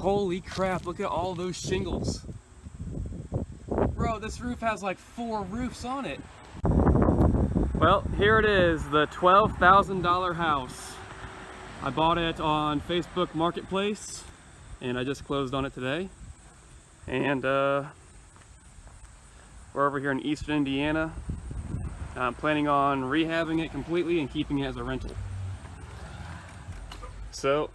Holy crap, look at all those shingles. Bro, this roof has like 4 roofs on it. Well, here it is, the $12,000 house. I bought it on Facebook Marketplace, and I just closed on it today. And we're over here in Eastern Indiana. I'm planning on rehabbing it completely and keeping it as a rental. So,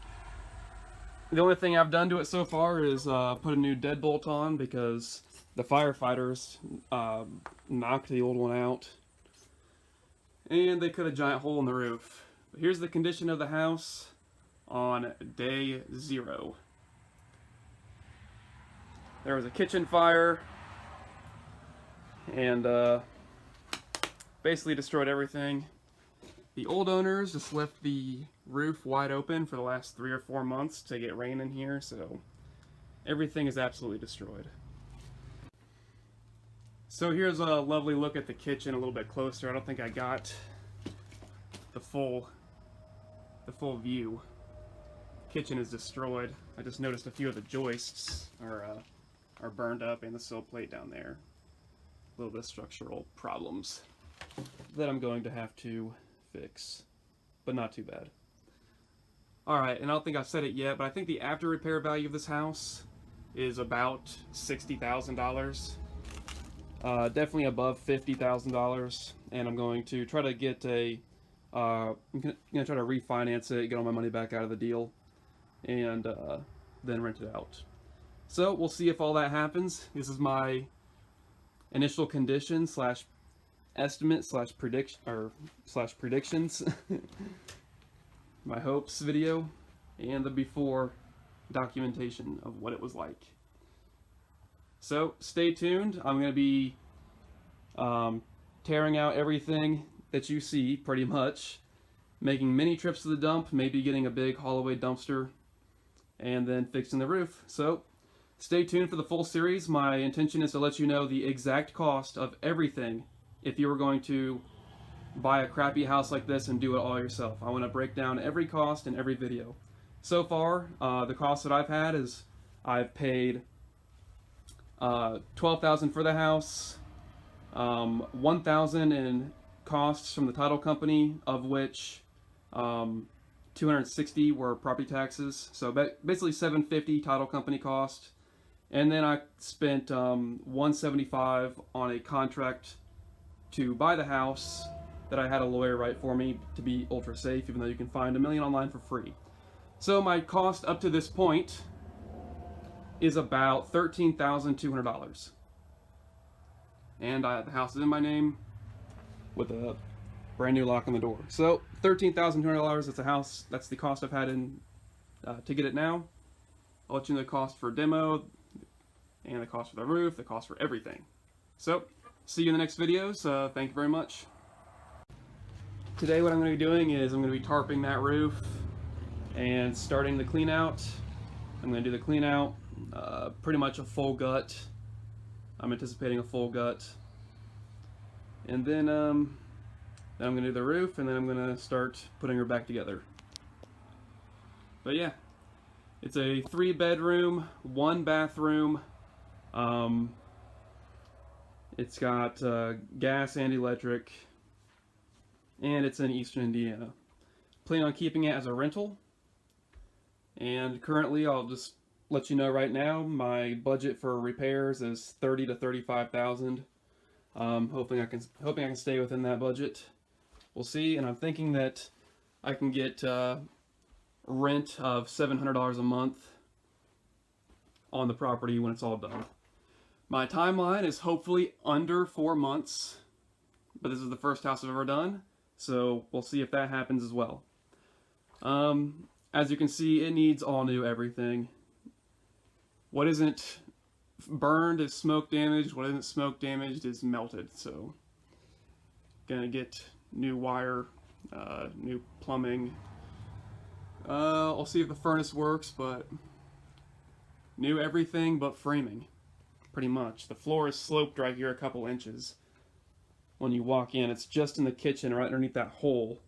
the only thing I've done to it so far is put a new deadbolt on because the firefighters knocked the old one out. And they cut a giant hole in the roof. But here's the condition of the house on day 0. There was a kitchen fire and basically destroyed everything. The old owners just left the roof wide open for the last 3 or 4 months to get rain in here, so everything is absolutely destroyed. So here's a lovely look at the kitchen a little bit closer. I don't think I got the full view. Kitchen is destroyed. I just noticed a few of the joists are burned up and the sill plate down there. A little bit of structural problems that I'm going to have to fix, but not too bad. Alright, and I don't think I've said it yet, but I think the after repair value of this house is about $60,000. Definitely above $50,000, and I'm going to try to get I'm gonna try to refinance it, get all my money back out of the deal, and then rent it out. So we'll see if all that happens. This is my initial condition slash estimate slash predictions, my hopes video, and the before documentation of what it was like. So stay tuned. I'm going to be tearing out everything that you see, pretty much, making many trips to the dump, maybe getting a big haul-away dumpster, and then fixing the roof. So stay tuned for the full series. My intention is to let you know the exact cost of everything if you were going to buy a crappy house like this and do it all yourself. I want to break down every cost in every video. So far, the cost that I've had is I've paid $12,000 for the house, $1,000 in costs from the title company, of which $260 were property taxes. So basically $750 title company cost, and then I spent $175 on a contract to buy the house that I had a lawyer write for me to be ultra safe, even though you can find a million online for free. So my cost up to this point is about $13,200. And the house is in my name with a brand new lock on the door. So $13,200, that's a house, that's the cost I've had to get it now. I'll let you know the cost for demo, and the cost for the roof, the cost for everything. So, see you in the next videos. Thank you very much. Today what I'm going to be doing is I'm going to be tarping that roof and starting the clean out. I'm going to do the clean out, pretty much a full gut. I'm anticipating a full gut. And then I'm going to do the roof, and then I'm going to start putting her back together. But yeah, it's a 3-bedroom, 1-bathroom. It's got gas and electric, and it's in Eastern Indiana. Plan on keeping it as a rental, and currently, I'll just let you know right now, my budget for repairs is $30,000 to $35,000. Hoping I can stay within that budget. We'll see, and I'm thinking that I can get rent of $700 a month on the property when it's all done. My timeline is hopefully under 4 months, but this is the first house I've ever done, so we'll see if that happens as well. As you can see, it needs all new everything. What isn't burned is smoke damaged, what isn't smoke damaged is melted, so gonna get new wire, new plumbing. I'll see if the furnace works, but new everything but framing, pretty much. The floor is sloped right here a couple inches. When you walk in, it's just in the kitchen right underneath that hole.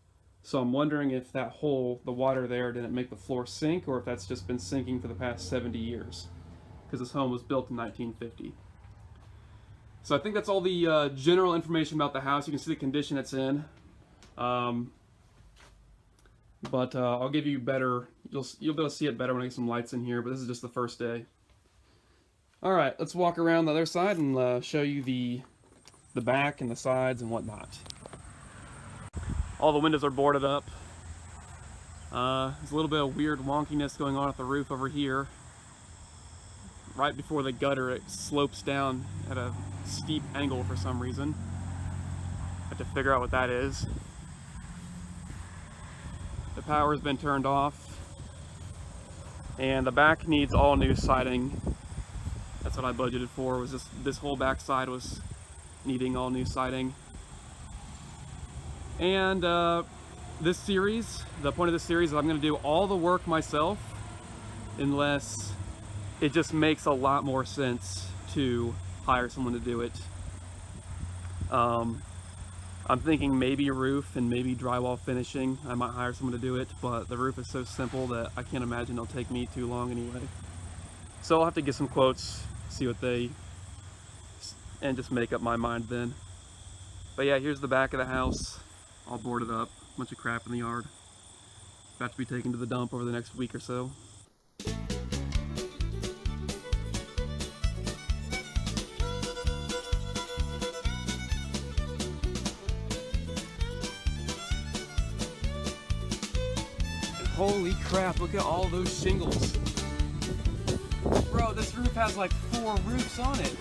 So I'm wondering if that hole, the water there, didn't make the floor sink, or if that's just been sinking for the past 70 years. Because this home was built in 1950. So I think that's all the general information about the house. You can see the condition it's in. But I'll give you better, you'll be able to see it better when I get some lights in here, but this is just the first day. Alright, let's walk around the other side and show you the back and the sides and whatnot. All the windows are boarded up. There's a little bit of weird wonkiness going on at the roof over here. Right before the gutter, it slopes down at a steep angle for some reason. I have to figure out what that is. The power's been turned off, and the back needs all new siding. That's what I budgeted for. Was this whole back side was needing all new siding. And this series, the point of this series is I'm going to do all the work myself, unless it just makes a lot more sense to hire someone to do it. I'm thinking maybe a roof and maybe drywall finishing. I might hire someone to do it, but the roof is so simple that I can't imagine it'll take me too long anyway. So I'll have to get some quotes, see what they, and just make up my mind then. But yeah, here's the back of the house, all boarded up, bunch of crap in the yard. About to be taken to the dump over the next week or so. Holy crap, look at all those shingles. Bro, this roof has like 4 roofs on it.